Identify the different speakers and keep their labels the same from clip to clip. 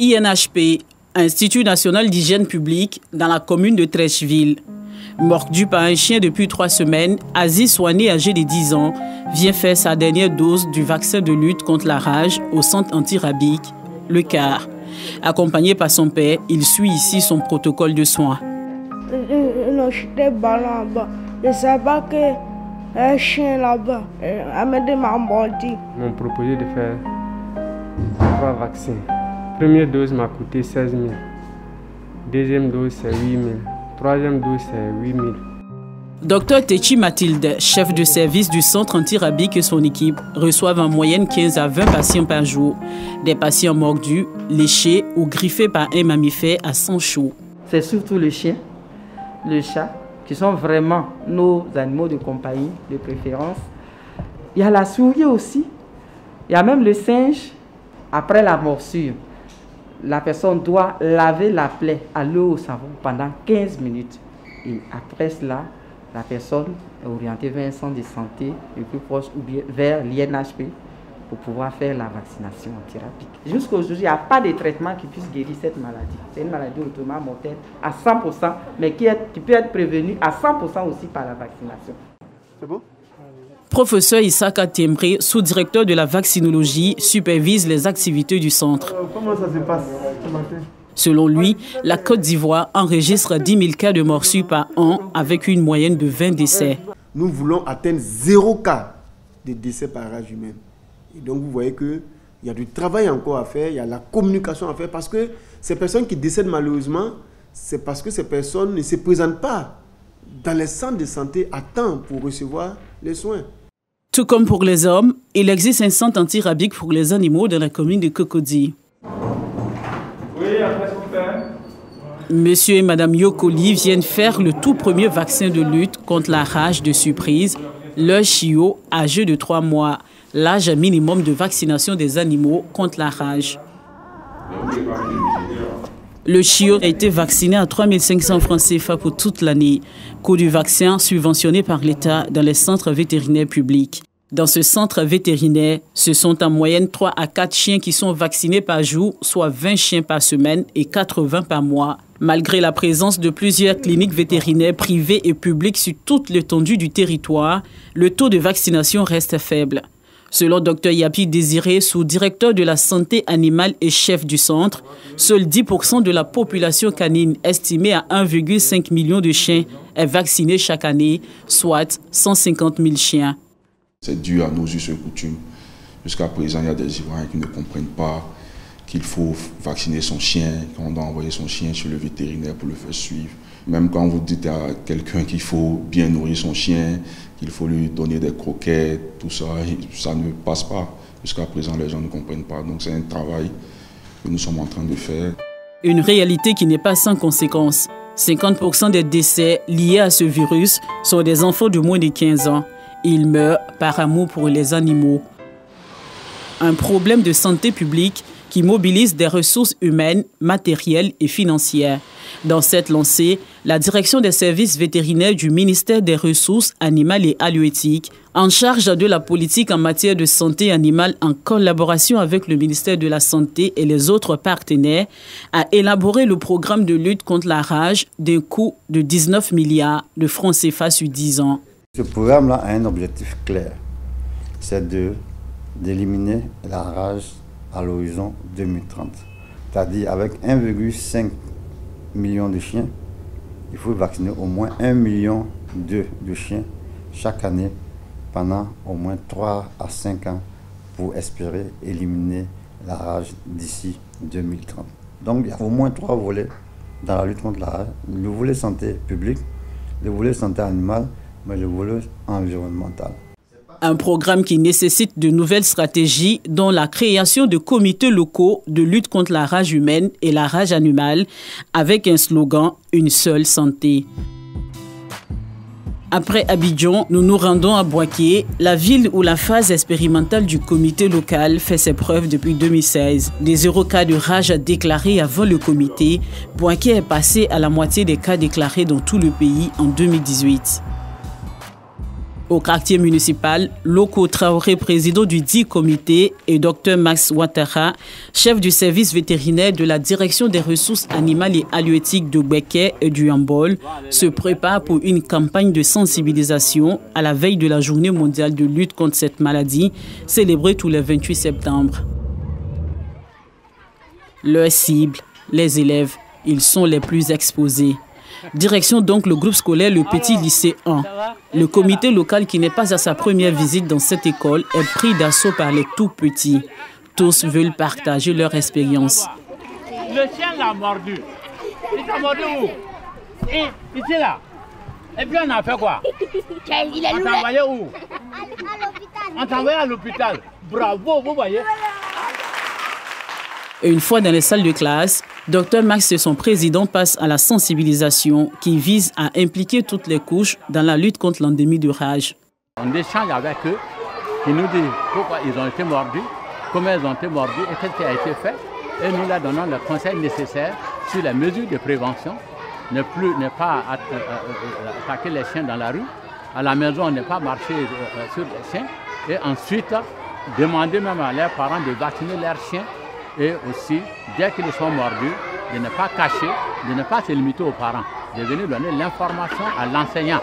Speaker 1: INHP, Institut national d'hygiène publique, dans la commune de Trècheville. Mordu par un chien depuis 3 semaines, Aziz Soigné, âgé de 10 ans, vient faire sa dernière dose du vaccin de lutte contre la rage au centre antirabique, le CAR. Accompagné par son père, il suit ici son protocole de soins.
Speaker 2: J'étais là-bas. Je ne savais pas qu'un chien là-bas m'a mordu.
Speaker 3: Ils m'ont proposé de faire 3 vaccins. La première dose m'a coûté 16 000. Deuxième dose, c'est 8 000. Troisième dose, c'est 8 000.
Speaker 1: Docteur Techi Mathilde, chef de service du centre antirabique et son équipe, reçoivent en moyenne 15 à 20 patients par jour. Des patients mordus, léchés ou griffés par un mammifère à sang chaud.
Speaker 4: C'est surtout le chien, le chat, qui sont vraiment nos animaux de compagnie de préférence. Il y a la souris aussi. Il y a même le singe. Après la morsure, la personne doit laver la plaie à l'eau au savon pendant 15 minutes. Et après cela, la personne est orientée vers un centre de santé le plus proche ou bien vers l'INHP pour pouvoir faire la vaccination antirabique. Jusqu'à aujourd'hui, il n'y a pas de traitement qui puisse guérir cette maladie. C'est une maladie autrement mortelle à 100%, mais qui peut être prévenue à 100% aussi par la vaccination.
Speaker 5: C'est bon?
Speaker 1: Professeur Issaka Tembré, sous-directeur de la vaccinologie, supervise les activités du centre.
Speaker 5: Comment ça se passe ce matin?
Speaker 1: Selon lui, la Côte d'Ivoire enregistre 10 000 cas de morsures par an avec une moyenne de 20 décès.
Speaker 5: Nous voulons atteindre 0 cas de décès par rage humaine. Et donc vous voyez qu'il y a du travail encore à faire, il y a la communication à faire parce que ces personnes qui décèdent malheureusement, c'est parce que ces personnes ne se présentent pas dans les centres de santé à temps pour recevoir les soins.
Speaker 1: Tout comme pour les hommes, il existe un centre antirabique pour les animaux dans la commune de Cocody.
Speaker 3: Oui, après son père.
Speaker 1: Monsieur et Madame Yokoli viennent faire le tout premier vaccin de lutte contre la rage de surprise, leur chiot âgé de 3 mois, l'âge minimum de vaccination des animaux contre la rage. Le chiot a été vacciné à 3 500 francs CFA pour toute l'année. Coût du vaccin subventionné par l'État dans les centres vétérinaires publics. Dans ce centre vétérinaire, ce sont en moyenne 3 à 4 chiens qui sont vaccinés par jour, soit 20 chiens par semaine et 80 par mois. Malgré la présence de plusieurs cliniques vétérinaires privées et publiques sur toute l'étendue du territoire, le taux de vaccination reste faible. Selon Dr Yapi Désiré, sous-directeur de la santé animale et chef du centre, seuls 10% de la population canine estimée à 1,5 million de chiens est vaccinée chaque année, soit 150 000 chiens.
Speaker 6: C'est dû à nos us et coutumes. Jusqu'à présent, il y a des Ivoiriens qui ne comprennent pas qu'il faut vacciner son chien, qu'on doit envoyer son chien chez le vétérinaire pour le faire suivre. Même quand vous dites à quelqu'un qu'il faut bien nourrir son chien, qu'il faut lui donner des croquettes, tout ça, ça ne passe pas. Jusqu'à présent, les gens ne comprennent pas. Donc c'est un travail que nous sommes en train de faire.
Speaker 1: Une réalité qui n'est pas sans conséquences. 50% des décès liés à ce virus sont des enfants de moins de 15 ans. Ils meurent par amour pour les animaux. Un problème de santé publique qui mobilise des ressources humaines, matérielles et financières. Dans cette lancée, la direction des services vétérinaires du ministère des Ressources animales et halieutiques, en charge de la politique en matière de santé animale en collaboration avec le ministère de la Santé et les autres partenaires, a élaboré le programme de lutte contre la rage d'un coût de 19 milliards de francs CFA sur 10 ans.
Speaker 7: Ce programme-là a un objectif clair, c'est d'éliminer la rage à l'horizon 2030. C'est-à-dire avec 1,5 million de chiens, il faut vacciner au moins 1,2 million de chiens chaque année pendant au moins 3 à 5 ans pour espérer éliminer la rage d'ici 2030. Donc il y a au moins 3 volets dans la lutte contre la rage. Le volet santé publique, le volet santé animale, mais le volet environnemental.
Speaker 1: Un programme qui nécessite de nouvelles stratégies, dont la création de comités locaux de lutte contre la rage humaine et la rage animale, avec un slogan « Une seule santé ». Après Abidjan, nous nous rendons à Boaké, la ville où la phase expérimentale du comité local fait ses preuves depuis 2016. Des 0 cas de rage déclarés avant le comité, Boaké est passé à la moitié des cas déclarés dans tout le pays en 2018. Au quartier municipal, Loko Traoré, président du dit comité, et Dr Max Ouattara, chef du service vétérinaire de la direction des ressources animales et halieutiques de Gbeke et du Yambol, se préparent pour une campagne de sensibilisation à la veille de la journée mondiale de lutte contre cette maladie, célébrée tous les 28 septembre. Leur cible, les élèves, ils sont les plus exposés. Direction donc le groupe scolaire Le Petit Lycée 1. Le comité local qui n'est pas à sa première visite dans cette école est pris d'assaut par les tout petits. Tous veulent partager leur expérience.
Speaker 8: Le chien l'a mordu. Il t'a mordu où? Ici là. Et puis on a fait quoi? On t'a envoyé où? On t'a envoyé à l'hôpital. Bravo, vous voyez.
Speaker 1: Et une fois dans les salles de classe, Dr Max et son président passent à la sensibilisation qui vise à impliquer toutes les couches dans la lutte contre l'endémie de rage.
Speaker 8: On échange avec eux, ils nous disent pourquoi ils ont été mordus, comment ils ont été mordus et qu'est-ce qui a été fait. Et nous leur donnons le conseil nécessaire sur les mesures de prévention, ne pas attaquer les chiens dans la rue, à la maison ne pas marcher sur les chiens et ensuite demander même à leurs parents de vacciner leurs chiens. Et aussi, dès qu'ils sont mordus, de ne pas cacher, de ne pas se limiter aux parents, de venir donner l'information à l'enseignant.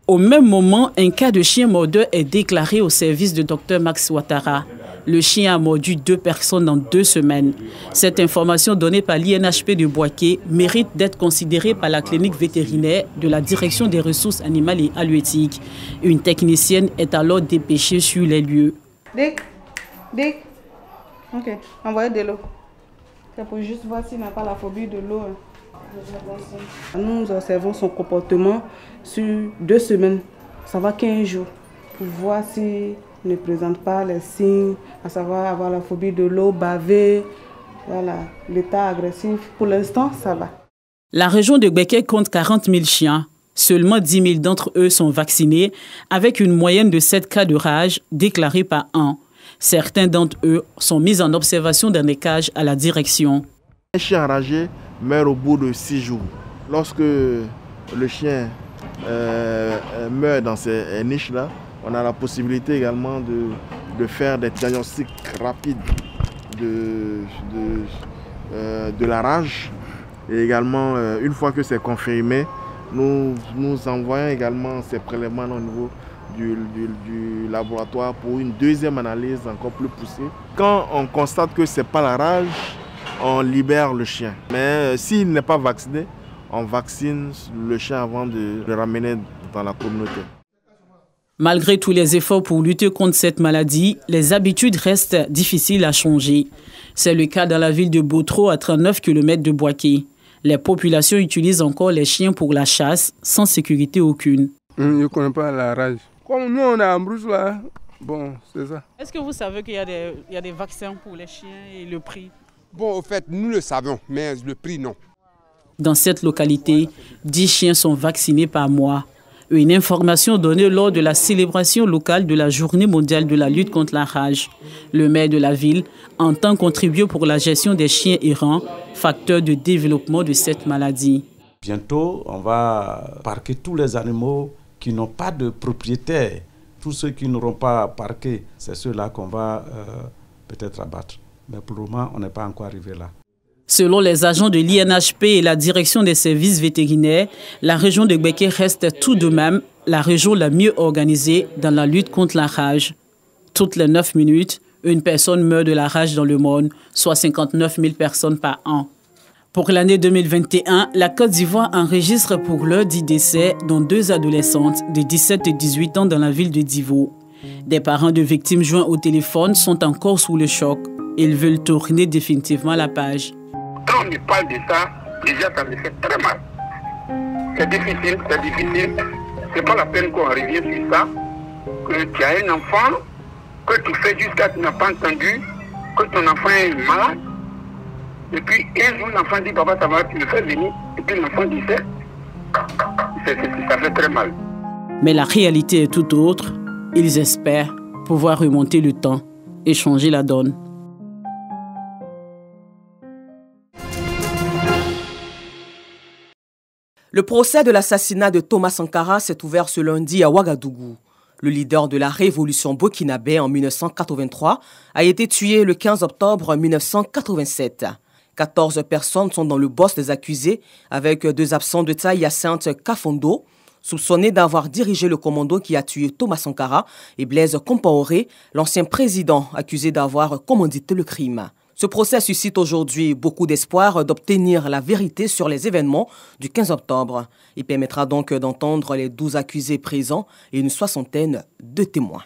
Speaker 1: Au même moment, un cas de chien mordeur est déclaré au service de Dr Max Ouattara. Le chien a mordu 2 personnes en 2 semaines. Cette information donnée par l'INHP de Boaké mérite d'être considérée par la clinique vétérinaire de la direction des ressources animales et halieutiques. Une technicienne est alors dépêchée sur les lieux.
Speaker 2: Dick. Ok, envoyez de l'eau. C'est pour juste voir s'il n'a pas la phobie de l'eau. Nous observons son comportement sur 2 semaines, ça va 15 jours, pour voir s'il ne présente pas les signes, à savoir avoir la phobie de l'eau, baver, voilà, l'état agressif. Pour l'instant, ça va.
Speaker 1: La région de Gbeke compte 40 000 chiens. Seulement 10 000 d'entre eux sont vaccinés, avec une moyenne de 7 cas de rage déclarés par an. Certains d'entre eux sont mis en observation dans des cages à la direction.
Speaker 9: Un chien enragé meurt au bout de 6 jours. Lorsque le chien meurt dans ces niches-là, on a la possibilité également de faire des diagnostics rapides de la rage. Et également, une fois que c'est confirmé, nous envoyons également ces prélèvements au niveau du laboratoire pour une deuxième analyse encore plus poussée. Quand on constate que ce n'est pas la rage, on libère le chien. Mais s'il n'est pas vacciné, on vaccine le chien avant de le ramener dans la communauté.
Speaker 1: Malgré tous les efforts pour lutter contre cette maladie, les habitudes restent difficiles à changer. C'est le cas dans la ville de Botro, à 39 km de Boaké. Les populations utilisent encore les chiens pour la chasse, sans sécurité aucune.
Speaker 3: Je ne connais pas la rage. Comme nous, on est en brousse là, bon, c'est ça.
Speaker 1: Est-ce que vous savez qu'il y a des vaccins pour les chiens et le prix?
Speaker 10: Bon, au fait, nous le savons, mais le prix, non.
Speaker 1: Dans cette localité, 10 chiens sont vaccinés par mois. Une information donnée lors de la célébration locale de la Journée mondiale de la lutte contre la rage. Le maire de la ville entend contribuer pour la gestion des chiens errants, facteur de développement de cette maladie.
Speaker 11: Bientôt, on va parquer tous les animaux qui n'ont pas de propriétaire. Tous ceux qui n'auront pas parqué, c'est ceux-là qu'on va peut-être abattre. Mais pour le moment, on n'est pas encore arrivé là.
Speaker 1: Selon les agents de l'INHP et la direction des services vétérinaires, la région de Gbeke reste tout de même la région la mieux organisée dans la lutte contre la rage. Toutes les 9 minutes, une personne meurt de la rage dans le monde, soit 59 000 personnes par an. Pour l'année 2021, la Côte d'Ivoire enregistre pour l'heure 10 décès, dont 2 adolescentes de 17 et 18 ans dans la ville de Divo. Des parents de victimes joints au téléphone sont encore sous le choc. Ils veulent tourner définitivement la page.
Speaker 12: Quand on me parle de ça, déjà ça me fait très mal. C'est difficile, c'est difficile. C'est pas la peine qu'on revient sur ça. Que tu as un enfant, que tu fais jusqu'à ce que tu n'as pas entendu, que ton enfant est malade. Et puis un jour l'enfant dit papa ça va, tu le fais venir. Et puis l'enfant dit ça fait très mal.
Speaker 1: Mais la réalité est tout autre. Ils espèrent pouvoir remonter le temps et changer la donne.
Speaker 13: Le procès de l'assassinat de Thomas Sankara s'est ouvert ce lundi à Ouagadougou. Le leader de la révolution burkinabé en 1983 a été tué le 15 octobre 1987. 14 personnes sont dans le boss des accusés, avec 2 absents de taille, Hyacinthe Kafondo, soupçonné d'avoir dirigé le commando qui a tué Thomas Sankara, et Blaise Compaoré, l'ancien président accusé d'avoir commandité le crime. Ce procès suscite aujourd'hui beaucoup d'espoir d'obtenir la vérité sur les événements du 15 octobre. Il permettra donc d'entendre les 12 accusés présents et une 60aine de témoins.